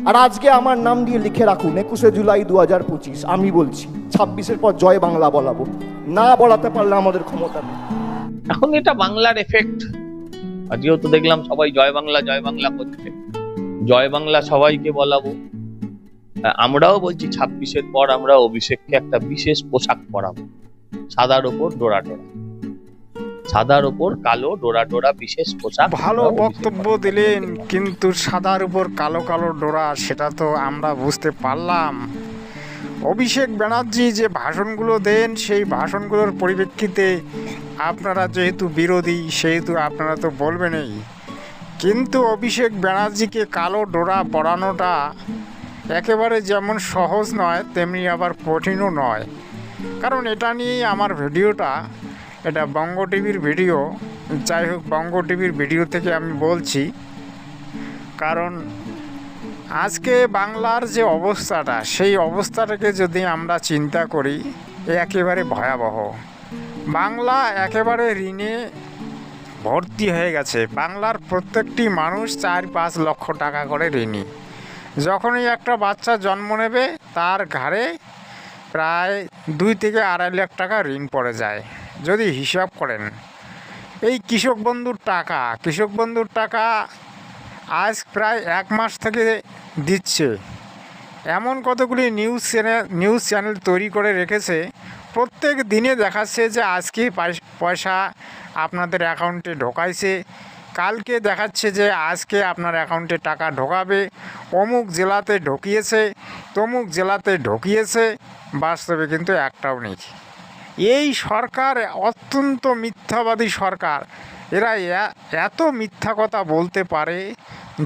আর আজকে আমার নাম দিয়ে লিখে রাখুন 21শে জুলাই 2025, আমি বলছি 26-এর পর জয় বাংলা বলাবো, না বলাতে পারলে আমাদের ক্ষমতা নেই। এখন এটা বাংলার এফেক্ট। আজকেও তো দেখলাম সবাই জয় বাংলা করছে, জয় বাংলা সবাইকে বলাবো। আমরাও বলছি 26-এর পর আমরা অভিষেককে একটা বিশেষ পোশাক পরাবো, সাদার ওপর ডোরা ডোরা, সাদার ওপর কালো ডোরা ডোরা বিশেষ পোশাক। ভালো বক্তব্য দিলেন, কিন্তু সাদার উপর কালো কালো ডোরা সেটা তো আমরা বুঝতে পারলাম। অভিষেক ব্যানার্জি যে ভাষণগুলো দেন সেই ভাষণগুলোর পরিপ্রেক্ষিতে আপনারা যেহেতু বিরোধী সেহেতু আপনারা তো বলবেনই, কিন্তু অভিষেক ব্যানার্জিকে কালো ডোরা পরানোটা একেবারে যেমন সহজ নয় তেমনি আবার কঠিনও নয়। কারণ এটা নিয়েই আমার ভিডিওটা, এটা বঙ্গ টিভির ভিডিও। যাই হোক, বঙ্গ টিভির ভিডিও থেকে আমি বলছি, কারণ আজকে বাংলার যে অবস্থাটা সেই অবস্থাটাকে যদি আমরা চিন্তা করি একেবারে ভয়াবহ। বাংলা একেবারে ঋণে ভর্তি হয়ে গেছে। বাংলার প্রত্যেকটি মানুষ 4-5 লক্ষ টাকা করে ঋণী। যখনই একটা বাচ্চা জন্ম নেবে তার ঘাড়ে প্রায় 2 থেকে 2.5 লাখ টাকা ঋণ পড়ে যায়। যদি হিসাব করেন, এই কৃষক বন্ধুর টাকা আজ প্রায় 1 মাস থেকে দিচ্ছে। এমন কতগুলি নিউজ চ্যানেল তৈরি করে রেখেছে, প্রত্যেক দিনে দেখাচ্ছে যে আজকে পয়সা আপনাদের অ্যাকাউন্টে ঢোকাইছে, কালকে দেখাচ্ছে যে আজকে আপনার অ্যাকাউন্টে টাকা ঢোকাবে, অমুক জেলাতে ঢুকিয়েছে, তমুক জেলাতে ঢুকিয়েছে। বাস্তবে কিন্তু একটাও নেই। এই সরকার অত্যন্ত মিথ্যাবাদী সরকার। এরা এত মিথ্যা কথা বলতে পারে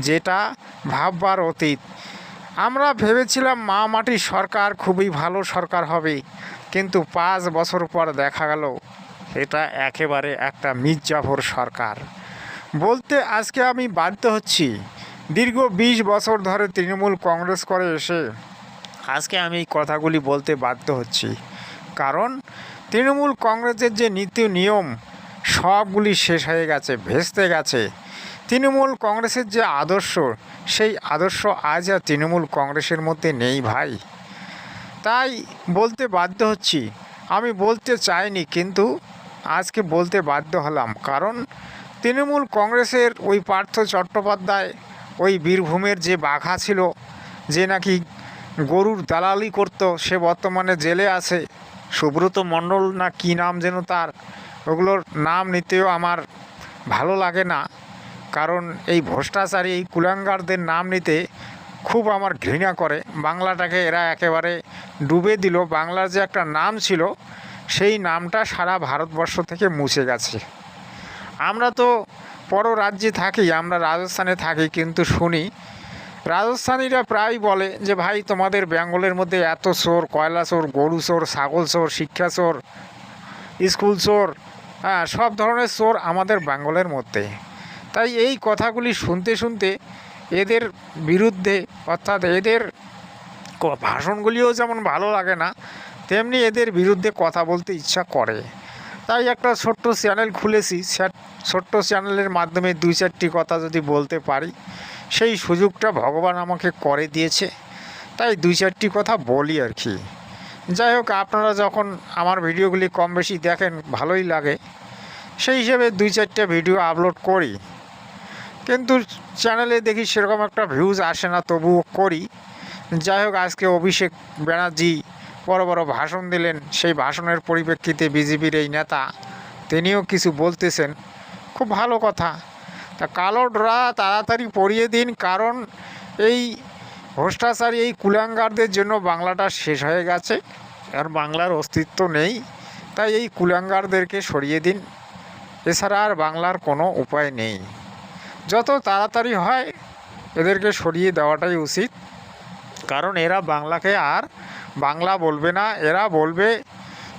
যেটা ভাববার অতীত। আমরা ভেবেছিলাম মা মাটির সরকার খুবই ভালো সরকার হবে, কিন্তু 5 বছর পর দেখা গেল এটা একেবারে একটা মির্জাফর সরকার। বলতে আজকে আমি বাধ্য হচ্ছি, দীর্ঘ 20 বছর ধরে তৃণমূল কংগ্রেস করে এসে আজকে আমি এই কথাগুলি বলতে বাধ্য হচ্ছি। কারণ তৃণমূল কংগ্রেসের যে নীতি নিয়ম সবগুলি শেষ হয়ে গেছে, ভেস্তে গেছে। তৃণমূল কংগ্রেসের যে আদর্শ, সেই আদর্শ আজ আর তৃণমূল কংগ্রেসের মধ্যে নেই ভাই। তাই বলতে বাধ্য হচ্ছি। আমি বলতে চাইনি, কিন্তু আজকে বলতে বাধ্য হলাম। কারণ তৃণমূল কংগ্রেসের ওই পার্থ চট্টোপাধ্যায়, ওই বীরভূমের যে বাঘা ছিল, যে নাকি গরুর দালালি করত, সে বর্তমানে জেলে আছে। সুব্রত মণ্ডল না কি নাম যেন তার, ওগুলোর নাম নিতেও আমার ভালো লাগে না। কারণ এই ভ্রষ্টাচারী, এই কুলাঙ্গারদের নাম নিতে খুব আমার ঘৃণা করে। বাংলাটাকে এরা একেবারে ডুবে দিল। বাংলার যে একটা নাম ছিল সেই নামটা সারা ভারতবর্ষ থেকে মুছে গেছে। আমরা তো পর রাজ্যে থাকি, আমরা রাজস্থানে থাকি, কিন্তু শুনি রাজস্থানীরা প্রায় বলে যে ভাই তোমাদের বেঙ্গলের মধ্যে এত চোর, কয়লা চোর, গরু চোর, ছাগল চোর, শিক্ষা চোর, স্কুল চোর, হ্যাঁ সব ধরনের চোর আমাদের বেঙ্গলের মধ্যে। তাই এই কথাগুলি শুনতে শুনতে এদের বিরুদ্ধে, অর্থাৎ এদের ভাষণগুলিও যেমন ভালো লাগে না, তেমনি এদের বিরুদ্ধে কথা বলতে ইচ্ছা করে। তাই একটা ছোট্ট চ্যানেল খুলেছি। ছোট্ট চ্যানেলের মাধ্যমে 2-4টি কথা যদি বলতে পারি, সেই সুযোগটা ভগবান আমাকে করে দিয়েছে। তাই 2-4টি কথা বলি আর কি। যাই হোক, আপনারা যখন আমার ভিডিওগুলি কম বেশি দেখেন ভালোই লাগে, সেই হিসেবে 2-4টা ভিডিও আপলোড করি। কিন্তু চ্যানেলে দেখি সেরকম একটা ভিউজ আসে না, তবুও করি। যাই হোক, আজকে অভিষেক ব্যানার্জি বড় বড় ভাষণ দিলেন। সেই ভাষণের পরিপ্রেক্ষিতে বিজেপির এই নেতা তিনিও কিছু বলতেছেন, খুব ভালো কথা। তা কালো ডোরা তাড়াতাড়ি পরিয়ে দিন, কারণ এই ভ্রষ্টাচারী, এই কুলাঙ্গারদের জন্য বাংলাটা শেষ হয়ে গেছে, আর বাংলার অস্তিত্ব নেই। তাই এই কুলাঙ্গারদেরকে সরিয়ে দিন, এছাড়া আর বাংলার কোনো উপায় নেই। যত তাড়াতাড়ি হয় এদেরকে সরিয়ে দেওয়াটাই উচিত। কারণ এরা বাংলাকে আর বাংলা বলবে না, এরা বলবে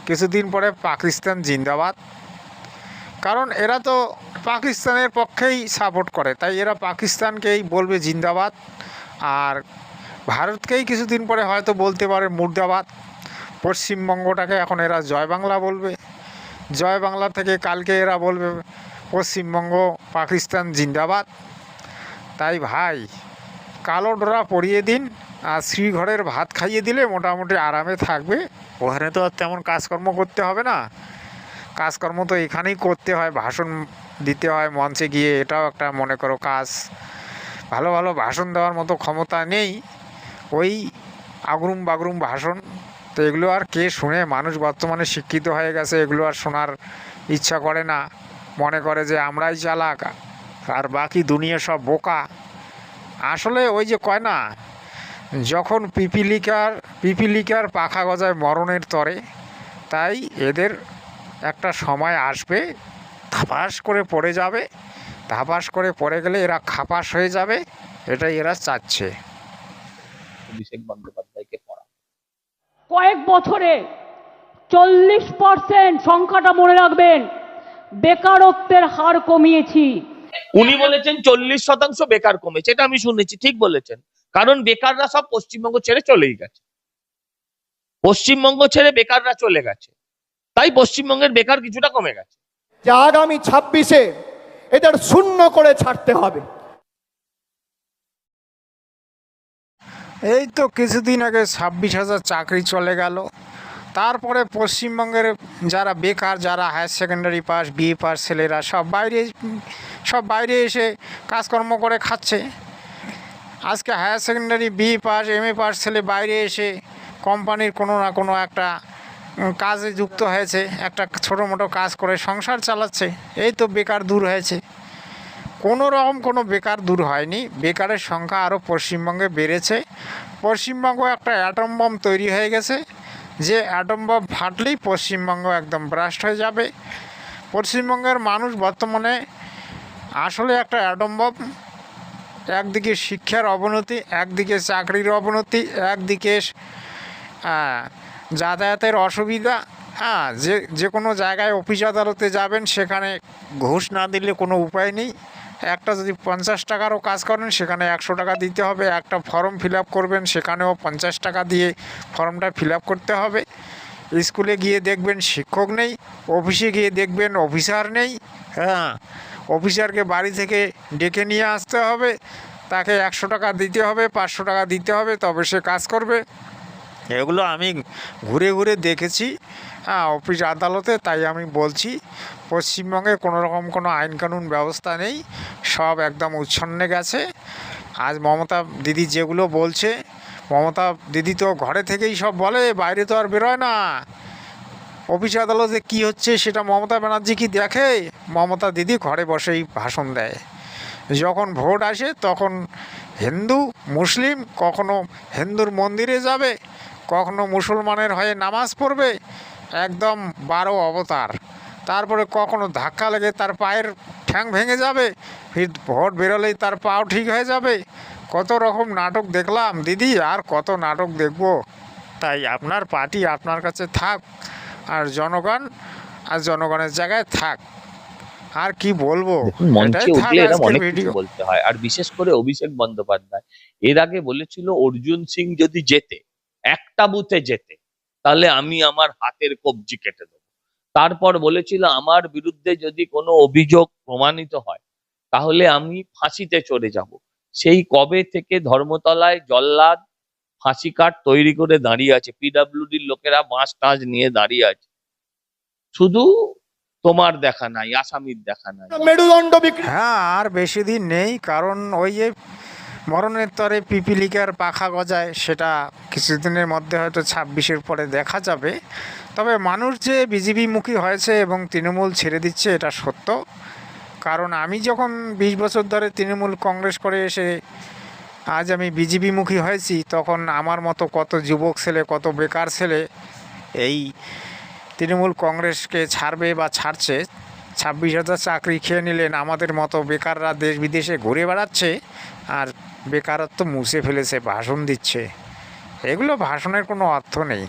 কিছুদিন পরে পাকিস্তান জিন্দাবাদ। কারণ এরা তো পাকিস্তানের পক্ষেই সাপোর্ট করে, তাই এরা পাকিস্তানকেই বলবে জিন্দাবাদ। আর ভারতকেই কিছুদিন পরে হয়তো বলতে পারে মুর্দাবাদ। পশ্চিমবঙ্গটাকে এখন এরা জয় বাংলা বলবে। জয় বাংলা থেকে কালকে এরা বলবে পশ্চিমবঙ্গ পাকিস্তান জিন্দাবাদ। তাই ভাই, কালো ডোরা পরিয়ে দিন আর শ্রীঘরের ভাত খাইয়ে দিলে মোটামুটি আরামে থাকবে। ওখানে তো আর তেমন কাজকর্ম করতে হবে না, কাজকর্ম তো এখানেই করতে হয়, ভাষণ দিতে হয় মঞ্চে গিয়ে, এটাও একটা মনে করো কাজ। ভালো ভালো ভাষণ দেওয়ার মতো ক্ষমতা নেই, ওই আগরুম বাগরুম ভাষণ। তো এগুলো আর কে শুনে? মানুষ বর্তমানে শিক্ষিত হয়ে গেছে, এগুলো আর শোনার ইচ্ছা করে না, মনে করে যে আমরাই চালাক আর বাকি দুনিয়া সব বোকা। আসলে ওই যে কয় না, যখন পিপিলিকার পাখা গজায় মরণের তরে, তাই এদের একটা সময় আসবে, ধাপাস করে পড়ে যাবে, ধাপাস করে পড়ে গেলে এরা খাপাস হয়ে যাবে, এটাই এরা চাচ্ছে। অভিষেক বন্দ্যোপাধ্যায়কে পড়া কয়েক বছরে 40% সংখ্যাটা মনে রাখবেন, বেকারত্বের হার কমিয়েছি। উনি বলেছেন 40% বেকার কমেছে, এটা আমি শুনেছি, ঠিক বলেছেন। কারণ বেকাররা সব পশ্চিমবঙ্গ ছেড়ে চলেই গেছে, পশ্চিমবঙ্গ ছেড়ে বেকাররা চলে গেছে, তাই পশ্চিমবঙ্গের বেকার কিছুটা কমে গেছে। যে আগামী 26-এ এদের শূন্য করে ছাড়তে হবে। এই তো কিছুদিন আগে 26,000 চাকরি চলে গেল। তারপরে পশ্চিমবঙ্গের যারা বেকার, যারা higher secondary pass, BA pass ছেলেরা সব বাইরে এসে কাজকর্ম করে খাচ্ছে। আজকে higher secondary BA pass, MA pass ছেলে বাইরে এসে কোম্পানির কোনো না কোনো একটা কাজে যুক্ত হয়েছে, একটা ছোটো মোটো কাজ করে সংসার চালাচ্ছে। এই তো বেকার দূর হয়েছে। কোনো রকম কোনো বেকার দূর হয়নি, বেকারের সংখ্যা আরও পশ্চিমবঙ্গে বেড়েছে। পশ্চিমবঙ্গ একটা অ্যাটম বম তৈরি হয়ে গেছে, যে অ্যাটম বম ফাটলেই পশ্চিমবঙ্গ একদম ব্রাস্ট হয়ে যাবে। পশ্চিমবঙ্গের মানুষ বর্তমানে আসলে একটা অ্যাটম বম। একদিকে শিক্ষার অবনতি, একদিকে চাকরির অবনতি, একদিকে যাতায়াতের অসুবিধা। যে কোনো জায়গায় অফিস আদালতে যাবেন, সেখানে ঘুষ না দিলে কোনো উপায় নেই। একটা যদি 50 টাকারও কাজ করেন, সেখানে 100 টাকা দিতে হবে। একটা ফর্ম ফিল আপ করবেন, সেখানেও 50 টাকা দিয়ে ফর্মটা ফিল আপ করতে হবে। স্কুলে গিয়ে দেখবেন শিক্ষক নেই, অফিসে গিয়ে দেখবেন অফিসার নেই। অফিসারকে বাড়ি থেকে ডেকে নিয়ে আসতে হবে, তাকে 100 টাকা দিতে হবে, 500 টাকা দিতে হবে, তবে সে কাজ করবে। এগুলো আমি ঘুরে ঘুরে দেখেছি অফিস আদালতে। তাই আমি বলছি, পশ্চিমবঙ্গে কোনো রকম কোনো আইন কানুন ব্যবস্থা নেই, সব একদম উচ্ছন্নে গেছে। আজ মমতা দিদি যেগুলো বলছে, মমতা দিদি তো ঘরে থেকেই সব বলে, বাইরে তো আর বেরোয় না। অফিস আদালতে কী হচ্ছে সেটা মমতা ব্যানার্জি কি দেখে? মমতা দিদি ঘরে বসেই ভাষণ দেয়। যখন ভোট আসে তখন হিন্দু মুসলিম, কখনো হিন্দুর মন্দিরে যাবে, কখনো মুসলমানের হয়ে নামাজ পড়বে, একদম 12 অবতার। তারপরে কখনো ধাক্কা লেগে তার পায়ের ঠ্যাং ভেঙে যাবে, ফির ভোট বেরোলেই তার পাও ঠিক হয়ে যাবে। কত রকম নাটক দেখলাম দিদি, আর কত নাটক দেখব? তাই আপনার পার্টি আপনার কাছে থাক, আর জনগণের জায়গায় থাক। আর কি বলবো, মঞ্চে এটাই থাক উঠলে এরকম আজকের অনেক কিছু ভিডিও। বলতে হয়, আর বিশেষ করে অভিষেক বন্দ্যোপাধ্যায় এর আগে বলেছিল অর্জুন সিং যদি জেতে, একটা বুথে জেতে, তাহলে আমি আমার হাতের কবজি কেটে দেবো। তারপর বলেছিল আমার বিরুদ্ধে যদি কোনো অভিযোগ প্রমাণিত হয়, তাহলে আমি ফাঁসিতে চড়ে যাব। সেই কবে থেকে ধর্মতলায় জল্লাদ ফাঁসি কাঠ তৈরি করে দাঁড়িয়ে আছে, পিডাব্লিউডির লোকেরা বাঁশ টাঁশ নিয়ে দাঁড়িয়ে আছে, শুধু তোমার দেখা নাই, আসামির দেখা নাই। মেরুদণ্ড বিক্রি। আর বেশি দিন নেই, কারণ ওই যে মরণের তরে পিপিলিকার পাখা গজায়, সেটা কিছুদিনের মধ্যে হয়তো 26-এর পরে দেখা যাবে। তবে মানুষ যে বিজেপিমুখী হয়েছে এবং তৃণমূল ছেড়ে দিচ্ছে, এটা সত্য। কারণ আমি যখন 20 বছর ধরে তৃণমূল কংগ্রেস করে এসে আজ আমি বিজেপিমুখী হয়েছি, তখন আমার মতো কত যুবক ছেলে, কত বেকার ছেলে এই তৃণমূল কংগ্রেসকে ছাড়বে বা ছাড়ছে। 26,000 চাকরি খেয়ে নিলেন, আমাদের মতো বেকাররা দেশ বিদেশে ঘুরে বেড়াচ্ছে আর বেকারত্ব মুছে ফেলেছে, ভাষণ দিচ্ছে। এগুলো ভাষণের কোনো অর্থ নেই।